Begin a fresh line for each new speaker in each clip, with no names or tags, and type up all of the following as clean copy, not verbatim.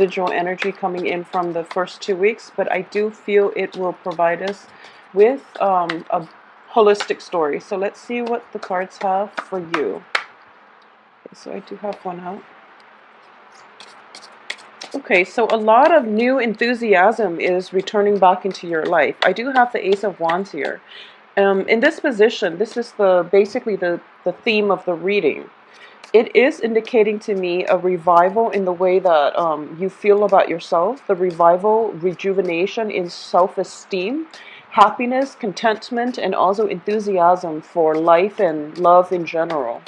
residual energy coming in from the first 2 weeks, but I do feel it will provide us with a holistic story. So let's see what the cards have for you. Okay, so I do have one out. Okay, so a lot of new enthusiasm is returning back into your life. I do have the Ace of Wands here. In this position, this is basically the theme of the reading. It is indicating to me a revival in the way that you feel about yourself, the revival, rejuvenation in self-esteem, happiness, contentment, and also enthusiasm for life and love in general.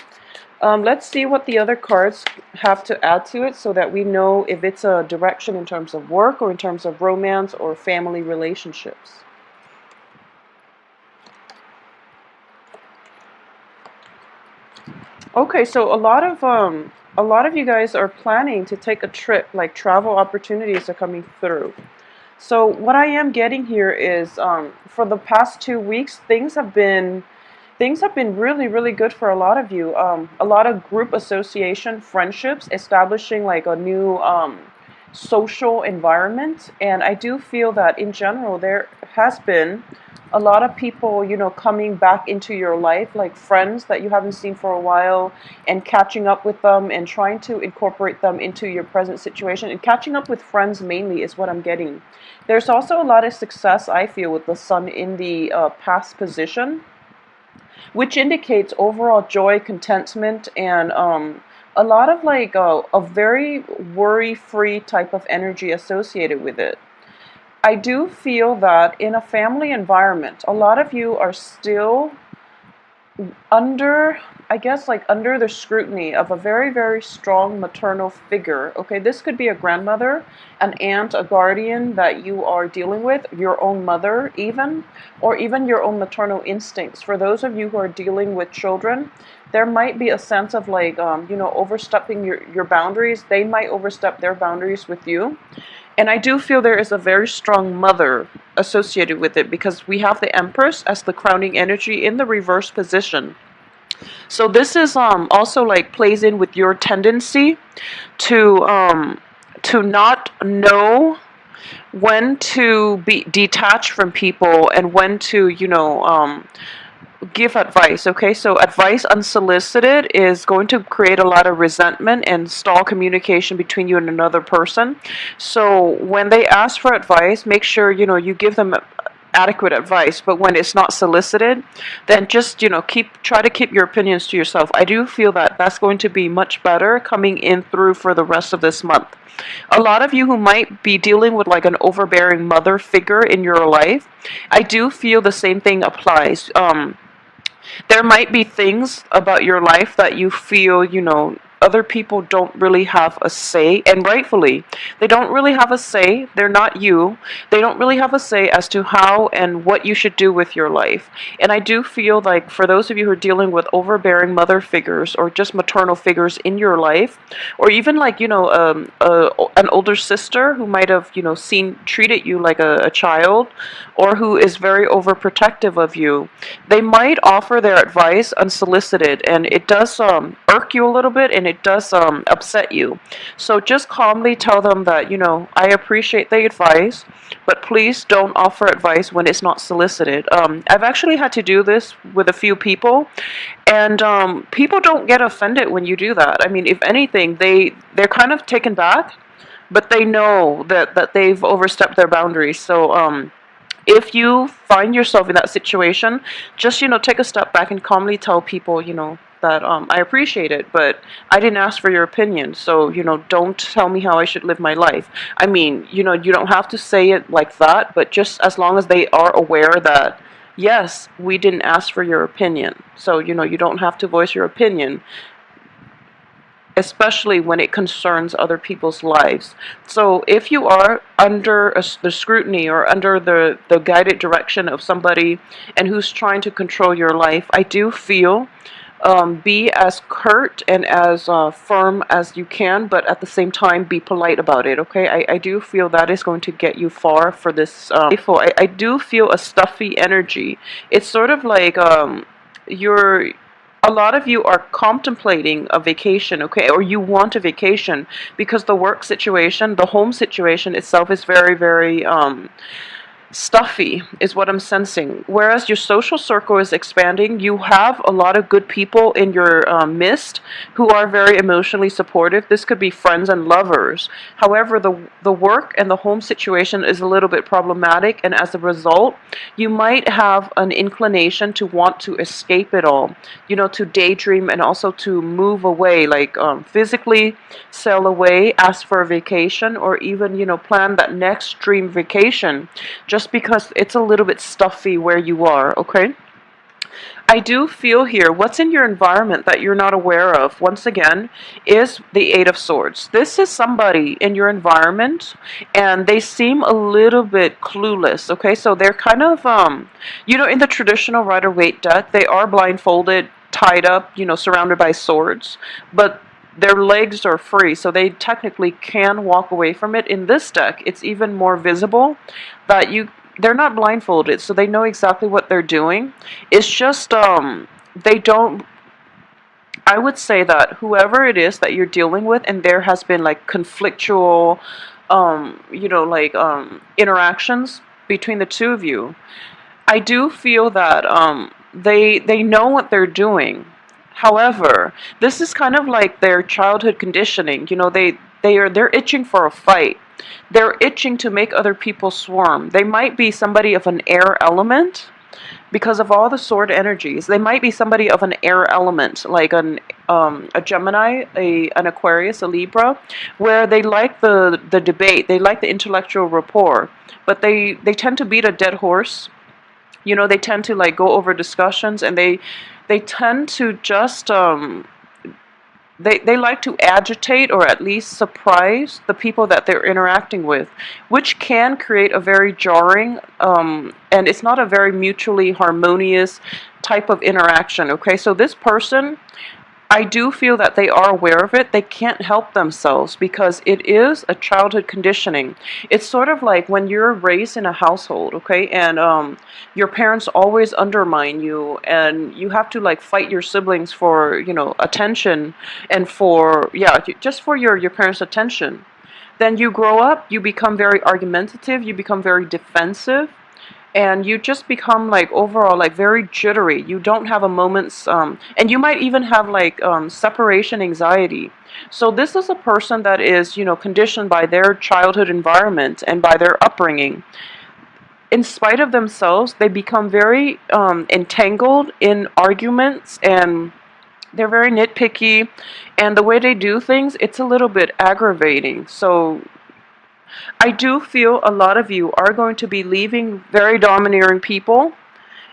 Let's see what the other cards have to add to it so that we know if it's a direction in terms of work or in terms of romance or family relationships. Okay, so a lot of you guys are planning to take a trip, like travel opportunities are coming through. So what I am getting here is for the past 2 weeks, things have been really, really good for a lot of you. A lot of group association friendships, establishing like a new social environment. And I do feel that in general, there has been a lot of people, coming back into your life, like friends that you haven't seen for a while, and catching up with them and trying to incorporate them into your present situation. And catching up with friends mainly is what I'm getting. There's also a lot of success, I feel, with the sun in the past position, which indicates overall joy, contentment, and a lot of like a very worry-free type of energy associated with it. I do feel that in a family environment, a lot of you are still under, I guess, like under the scrutiny of a very, very strong maternal figure. Okay, this could be a grandmother, an aunt, a guardian that you are dealing with, your own mother even, or even your own maternal instincts. For those of you who are dealing with children, there might be a sense of like, overstepping your boundaries. They might overstep their boundaries with you. And I do feel there is a very strong mother associated with it because we have the Empress as the crowning energy in the reverse position. So this is also like plays in with your tendency to not know when to be detached from people and when to give advice. Okay, so advice unsolicited is going to create a lot of resentment and stall communication between you and another person. So when they ask for advice, make sure you give them adequate advice. But when it's not solicited, then just try to keep your opinions to yourself. I do feel that that's going to be much better coming in through for the rest of this month. A lot of you who might be dealing with like an overbearing mother figure in your life, I do feel the same thing applies. There might be things about your life that you feel, other people don't really have a say, and rightfully, they don't really have a say. They're not you. They don't really have a say as to how and what you should do with your life. And I do feel like for those of you who are dealing with overbearing mother figures or just maternal figures in your life, or even like, an older sister who might have, treated you like a child, or who is very overprotective of you, they might offer their advice unsolicited, and it does irk you a little bit, and it does upset you. So just calmly tell them that, I appreciate the advice, but please don't offer advice when it's not solicited. I've actually had to do this with a few people, and people don't get offended when you do that. I mean, if anything, they're kind of taken back, but they know that they've overstepped their boundaries. So if you find yourself in that situation, just take a step back and calmly tell people that I appreciate it, but I didn't ask for your opinion, so don't tell me how I should live my life. I mean, you don't have to say it like that, but just as long as they are aware that yes, we didn't ask for your opinion, so you don't have to voice your opinion, especially when it concerns other people's lives. So if you are under the scrutiny or under the guided direction of somebody and who's trying to control your life, I do feel be as curt and as firm as you can, but at the same time be polite about it. Okay, I do feel that is going to get you far for this. I do feel a stuffy energy. It's sort of like you're a lot of you are contemplating a vacation, okay, or you want a vacation because the work situation, the home situation itself is very, very stuffy is what I'm sensing. Whereas your social circle is expanding, you have a lot of good people in your midst who are very emotionally supportive. This could be friends and lovers. However, the work and the home situation is a little bit problematic, and as a result, you might have an inclination to want to escape it all, you know, to daydream and also to move away, like physically sail away, ask for a vacation, or even, you know, plan that next dream vacation just because it's a little bit stuffy where you are, okay? I do feel here, what's in your environment that you're not aware of, once again, is the Eight of Swords. This is somebody in your environment, and they seem a little bit clueless, okay? So they're kind of, you know, in the traditional Rider-Waite deck, they are blindfolded, tied up, you know, surrounded by swords, but their legs are free, so they technically can walk away from it. In this deck, it's even more visible that they're not blindfolded, so they know exactly what they're doing. It's just they don't. I would say that whoever it is that you're dealing with, and there has been like conflictual, you know, like interactions between the two of you. I do feel that they know what they're doing. However, this is kind of like their childhood conditioning. You know, they're itching for a fight. They're itching to make other people swarm. They might be somebody of an air element because of all the sword energies. They might be somebody of an air element, like a Gemini, an Aquarius, a Libra, where they like the debate. They like the intellectual rapport, but they tend to beat a dead horse. You know, they tend to like go over discussions, and they tend to just they like to agitate or at least surprise the people that they're interacting with, which can create a very jarring and it's not a very mutually harmonious type of interaction, okay? So this person, I do feel that they are aware of it. They can't help themselves because it is a childhood conditioning. It's sort of like when you're raised in a household, okay, and your parents always undermine you, and you have to like fight your siblings for, you know, attention and for, yeah, just for your parents' attention. Then you grow up, you become very argumentative, you become very defensive, and you just become like overall like very jittery. You don't have a moment's and you might even have like separation anxiety. So this is a person that is, you know, conditioned by their childhood environment and by their upbringing. In spite of themselves, they become very entangled in arguments, and they're very nitpicky, and the way they do things, it's a little bit aggravating. So I do feel a lot of you are going to be leaving very domineering people,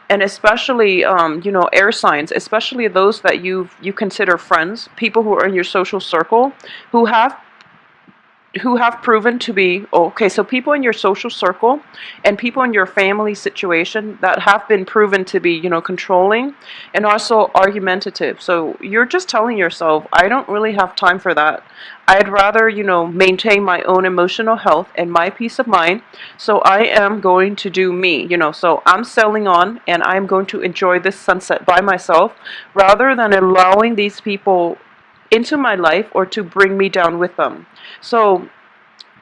and especially, you know, air signs, especially those that you consider friends, people who are in your social circle, who have proven to be, okay, so people in your social circle and people in your family situation that have been proven to be, you know, controlling and also argumentative. So you're just telling yourself, I don't really have time for that. I'd rather, you know, maintain my own emotional health and my peace of mind. So I am going to do me, you know, so I'm sailing on and I'm going to enjoy this sunset by myself rather than allowing these people into my life or to bring me down with them. So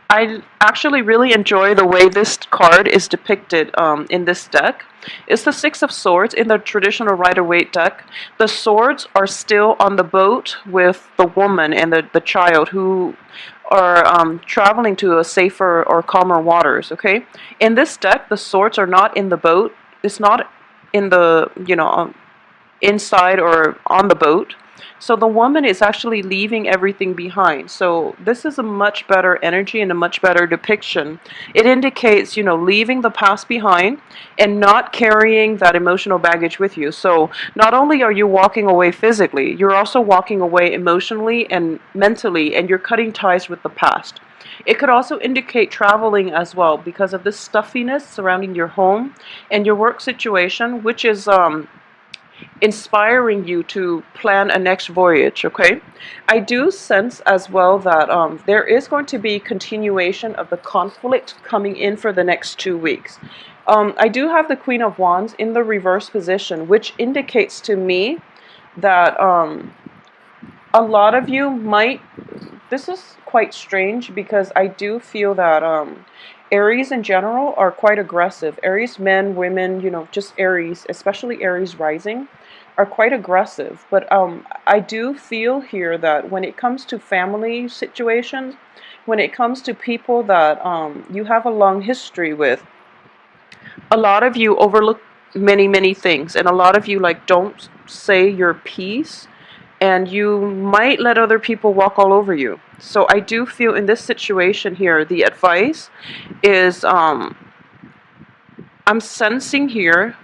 I actually really enjoy the way this card is depicted in this deck. It's the Six of Swords in the traditional Rider-Waite deck. The swords are still on the boat with the woman and the child who are traveling to a safer or calmer waters, okay? In this deck, the swords are not in the boat. It's not in the, you know, inside or on the boat. So the woman is actually leaving everything behind. So this is a much better energy and a much better depiction. It indicates, you know, leaving the past behind and not carrying that emotional baggage with you. So not only are you walking away physically, you're also walking away emotionally and mentally, and you're cutting ties with the past. It could also indicate traveling as well because of the stuffiness surrounding your home and your work situation, which is inspiring you to plan a next voyage, okay? I do sense as well that there is going to be continuation of the conflict coming in for the next 2 weeks. I do have the Queen of Wands in the reverse position, which indicates to me that a lot of you might, this is quite strange because I do feel that Aries in general are quite aggressive. Aries men, women, just Aries, especially Aries rising, are quite aggressive. But I do feel here that when it comes to family situations, when it comes to people that you have a long history with, a lot of you overlook many, many things, and a lot of you like don't say your piece, and you might let other people walk all over you. So I do feel in this situation here, the advice is I'm sensing here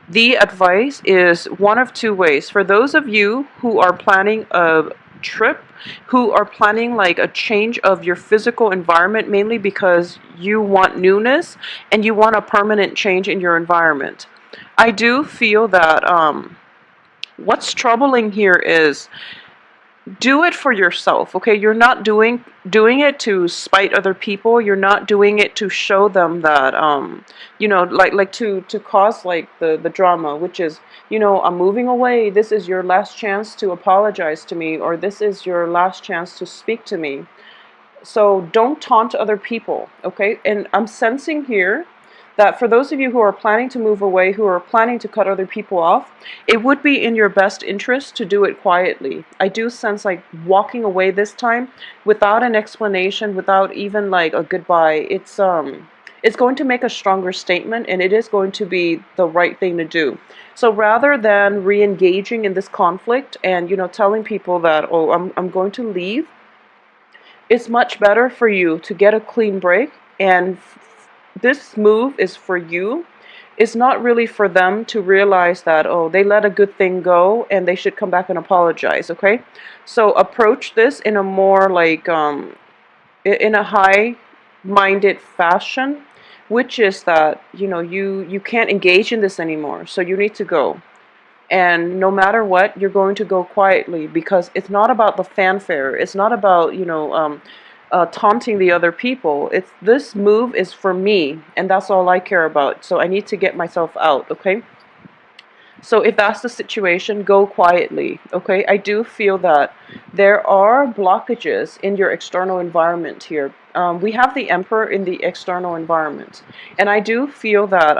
the advice is one of two ways. For those of you who are planning a trip, who are planning like a change of your physical environment, mainly because you want newness and you want a permanent change in your environment, I do feel that what's troubling here is do it for yourself. Okay, you're not doing it to spite other people. You're not doing it to show them that like to cause like the drama, which is, I'm moving away, this is your last chance to apologize to me, or this is your last chance to speak to me. So don't taunt other people, okay? And I'm sensing here that for those of you who are planning to move away, who are planning to cut other people off, it would be in your best interest to do it quietly. I do sense like walking away this time without an explanation, without even like a goodbye. It's going to make a stronger statement, and it is going to be the right thing to do. So rather than re-engaging in this conflict and telling people that, oh, I'm going to leave, it's much better for you to get a clean break, and this move is for you. It's not really for them to realize that, oh, they let a good thing go and they should come back and apologize, okay? So approach this in a more like in a high-minded fashion, which is that, you can't engage in this anymore, so you need to go. And no matter what, you're going to go quietly, because it's not about the fanfare. It's not about, taunting the other people. It's, this move is for me, and that's all I care about. So I need to get myself out, okay? So if that's the situation, go quietly, okay? I do feel that there are blockages in your external environment here. We have the Emperor in the external environment. And I do feel that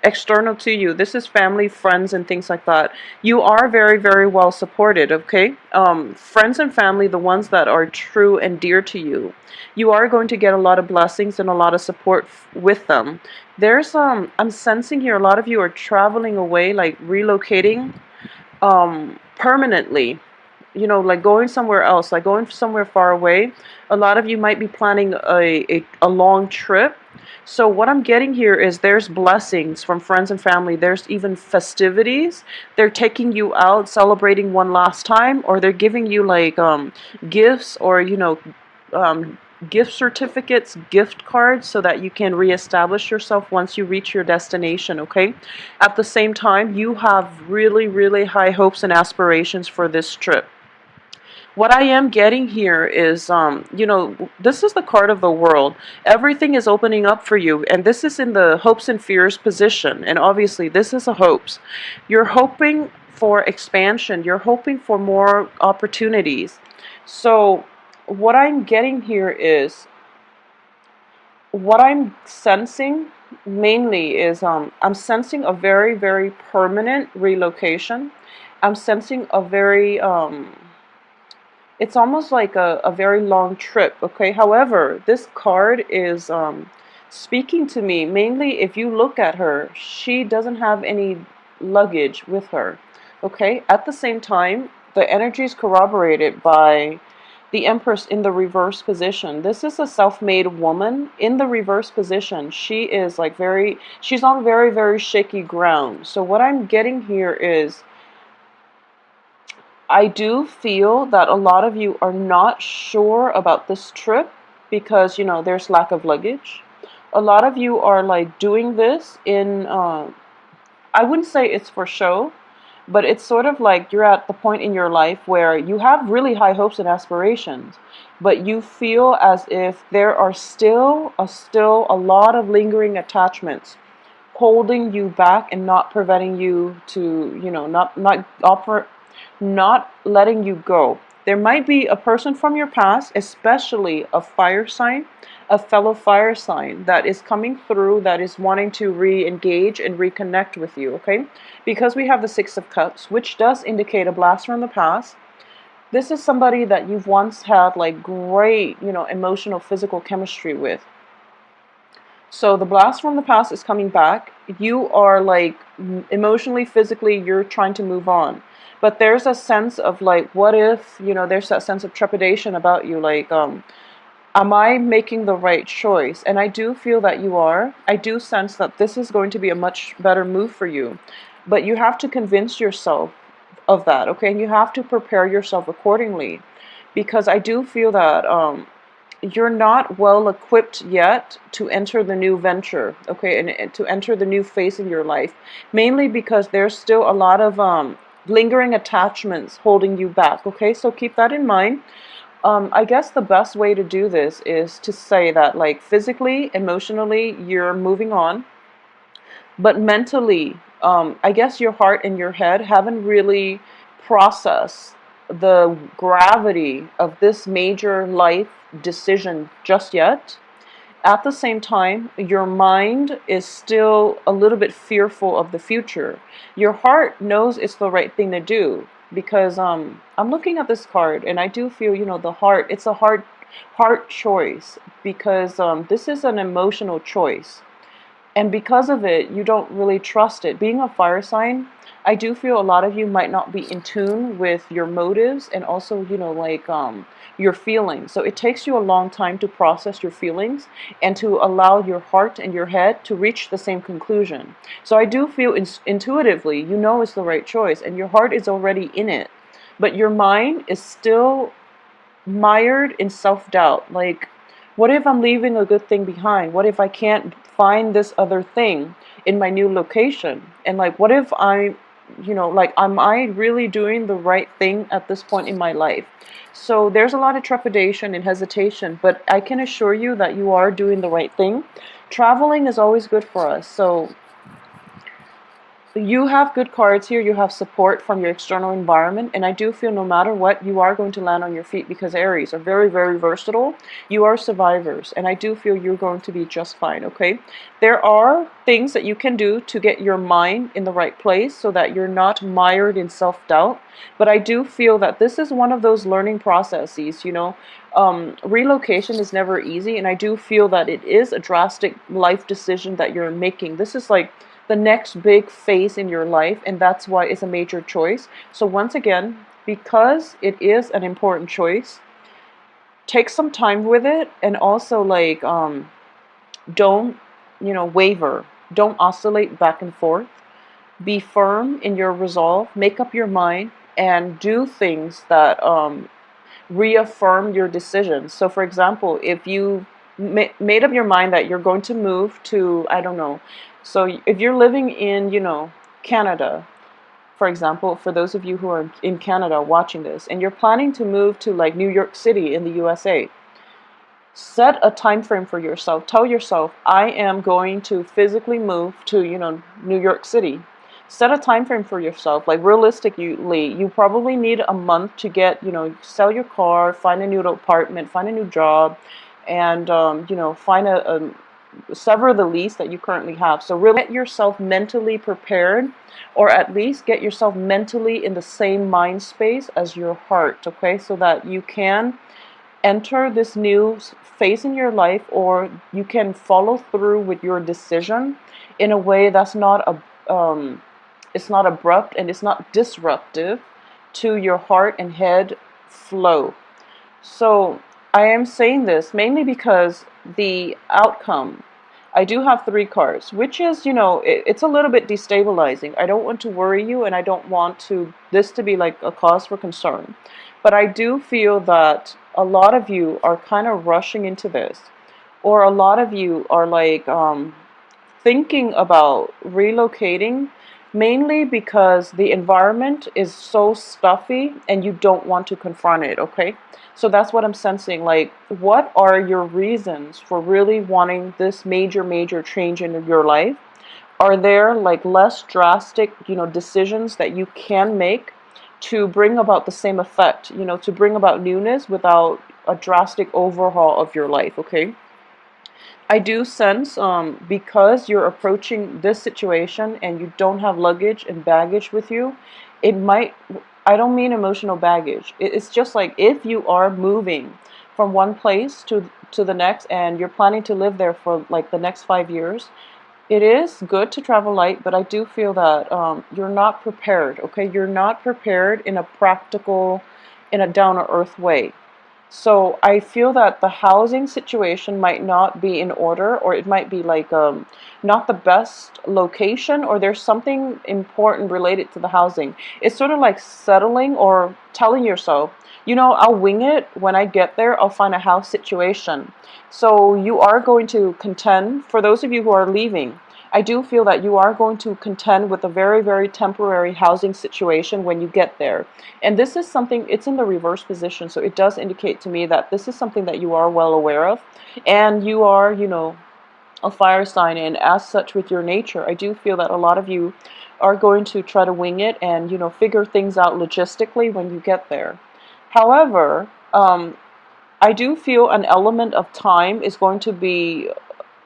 external to you, this is family, friends, and things like that, you are very, very well supported, okay? Friends and family, the ones that are true and dear to you, you are going to get a lot of blessings and a lot of support with them. There's I'm sensing here a lot of you are traveling away, like relocating permanently, like going somewhere else, like going somewhere far away. A lot of you might be planning a long trip. So what I'm getting here is there's blessings from friends and family. There's even festivities. They're taking you out, celebrating one last time, or they're giving you like gifts, or um, gift certificates, gift cards, so that you can reestablish yourself once you reach your destination, okay? At the same time, you have really, really high hopes and aspirations for this trip. What I am getting here is, this is the card of the world. Everything is opening up for you, and this is in the hopes and fears position, and obviously this is a hopes. You're hoping for expansion. You're hoping for more opportunities. So what I'm getting here is, what I'm sensing mainly is, I'm sensing a very, very permanent relocation. I'm sensing a very, it's almost like a very long trip, okay? However, this card is speaking to me. Mainly, if you look at her, she doesn't have any luggage with her, okay? At the same time, the energy is corroborated by the Empress in the reverse position. This is a self-made woman in the reverse position. She is like she's on very, very shaky ground. So what I'm getting here is, I do feel that a lot of you are not sure about this trip because, there's lack of luggage. A lot of you are like doing this in, I wouldn't say it's for show, but it's sort of like you're at the point in your life where you have really high hopes and aspirations, but you feel as if there are still a lot of lingering attachments holding you back and not preventing you to, not offer not letting you go. There might be a person from your past, especially a fire sign, a fellow fire sign that is coming through, that is wanting to re-engage and reconnect with you, okay? Because we have the Six of Cups, which does indicate a blast from the past. This is somebody that you've once had like great, emotional, physical chemistry with. So the blast from the past is coming back. You are like emotionally, physically, you're trying to move on. But there's a sense of like, what if, there's that sense of trepidation about you, like, am I making the right choice? And I do feel that you are. I do sense that this is going to be a much better move for you. But you have to convince yourself of that, okay? And you have to prepare yourself accordingly. Because I do feel that you're not well equipped yet to enter the new venture, okay, and to enter the new phase in your life, mainly because there's still a lot of lingering attachments holding you back, okay? So keep that in mind. I guess the best way to do this is to say that, like, physically, emotionally, you're moving on, but mentally, I guess your heart and your head haven't really processed the gravity of this major life decision just yet. At the same time, your mind is still a little bit fearful of the future. Your heart knows it's the right thing to do because I'm looking at this card and I do feel, the heart, it's a heart choice because this is an emotional choice. And because of it, you don't really trust it. Being a fire sign, I do feel a lot of you might not be in tune with your motives and also, like your feelings. So it takes you a long time to process your feelings and to allow your heart and your head to reach the same conclusion. So I do feel intuitively, it's the right choice and your heart is already in it. But your mind is still mired in self-doubt. Like, what if I'm leaving a good thing behind? What if I can't find this other thing in my new location? And like, what if like, am I really doing the right thing at this point in my life? So there's a lot of trepidation and hesitation, but I can assure you that you are doing the right thing. Traveling is always good for us. So you have good cards here. You have support from your external environment. And I do feel no matter what, you are going to land on your feet because Aries are very, very versatile. You are survivors. And I do feel you're going to be just fine, okay? There are things that you can do to get your mind in the right place so that you're not mired in self-doubt. But I do feel that this is one of those learning processes, relocation is never easy. And I do feel that it is a drastic life decision that you're making. This is like the next big phase in your life, and that's why it's a major choice. So once again, because it is an important choice, take some time with it, and also like don't waver, don't oscillate back and forth. Be firm in your resolve, make up your mind, and do things that reaffirm your decisions. So for example, if you made up your mind that you're going to move to, I don't know, so if you're living in, Canada, for example, for those of you who are in Canada watching this, and you're planning to move to like New York City in the USA, set a time frame for yourself. Tell yourself, I am going to physically move to, New York City. Set a time frame for yourself. Like realistically, you probably need a month to get, sell your car, find a new apartment, find a new job, and, find sever the lease that you currently have. So really get yourself mentally prepared, or at least get yourself mentally in the same mind space as your heart, okay? So that you can enter this new phase in your life, or you can follow through with your decision in a way that's not it's not abrupt and it's not disruptive to your heart and head flow. So I am saying this mainly because the outcome, I do have 3 cards, which is, it's a little bit destabilizing. I don't want to worry you, and I don't want this to be like a cause for concern. But I do feel that a lot of you are kind of rushing into this, or a lot of you are like thinking about relocating, mainly because the environment is so stuffy and you don't want to confront it, okay? So that's what I'm sensing. Like, what are your reasons for really wanting this major change in your life? Are there like less drastic, decisions that you can make to bring about the same effect, to bring about newness without a drastic overhaul of your life, okay? I do sense, because you're approaching this situation and you don't have luggage and baggage with you, it might, I don't mean emotional baggage. It's just like if you are moving from one place to the next and you're planning to live there for like the next 5 years, it is good to travel light, but I do feel that you're not prepared, okay? You're not prepared in a practical, in a down-to-earth way. So I feel that the housing situation might not be in order, or it might be like not the best location, or there's something important related to the housing. It's sort of like settling or telling yourself, I'll wing it. When I get there, I'll find a house situation. So you are going to contend, for those of you who are leaving, I do feel that you are going to contend with a very, very temporary housing situation when you get there. And this is something, it's in the reverse position, so it does indicate to me that this is something that you are well aware of. And you are, a fire sign, and as such with your nature, I do feel that a lot of you are going to try to wing it and, figure things out logistically when you get there. However, I do feel an element of time is going to be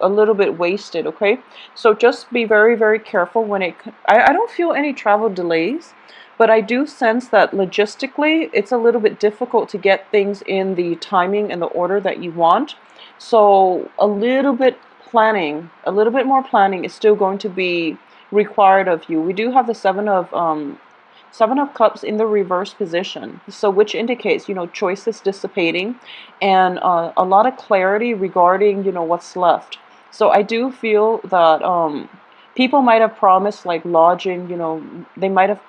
a little bit wasted, okay? So just be very, very careful when I don't feel any travel delays, but I do sense that logistically it's a little bit difficult to get things in the timing and the order that you want. So a little bit more planning is still going to be required of you. We do have the Seven of Cups in the reverse position, so which indicates, choices dissipating and a lot of clarity regarding, what's left. So I do feel that people might have promised like lodging, they might have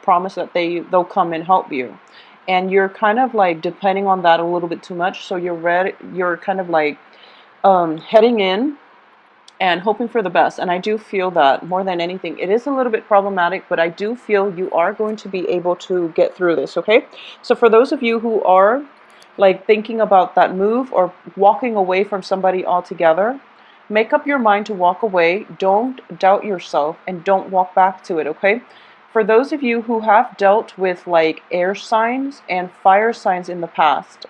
promised that they'll come and help you. And you're kind of like depending on that a little bit too much. So you're kind of like heading in and hoping for the best. And I do feel that more than anything, it is a little bit problematic, but I do feel you are going to be able to get through this, okay? So for those of you who are like thinking about that move or walking away from somebody altogether, make up your mind to walk away. Don't doubt yourself and don't walk back to it, okay? For those of you who have dealt with like air signs and fire signs in the past,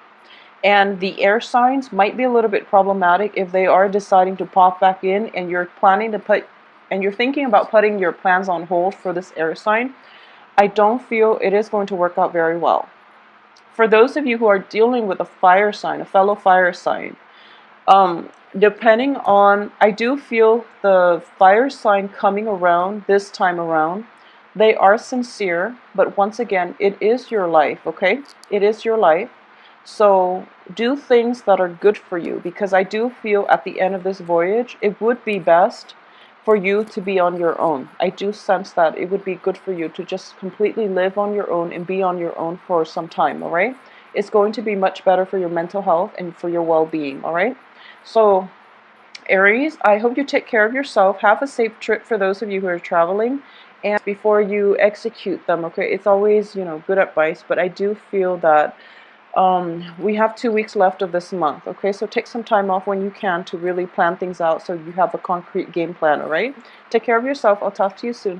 and the air signs might be a little bit problematic if they are deciding to pop back in and you're thinking about putting your plans on hold for this air sign, I don't feel it is going to work out very well. For those of you who are dealing with a fire sign, a fellow fire sign, depending on, I do feel the fire sign coming around this time around, they are sincere, but once again, it is your life, okay? It is your life. So do things that are good for you, because I do feel at the end of this voyage, it would be best for you to be on your own. I do sense that it would be good for you to just completely live on your own and be on your own for some time, all right? It's going to be much better for your mental health and for your well-being, all right? So Aries, I hope you take care of yourself. Have a safe trip for those of you who are traveling. And before you execute them, okay, it's always, good advice, but I do feel that we have 2 weeks left of this month, okay? So take some time off when you can to really plan things out so you have a concrete game plan, all right? Take care of yourself. I'll talk to you soon.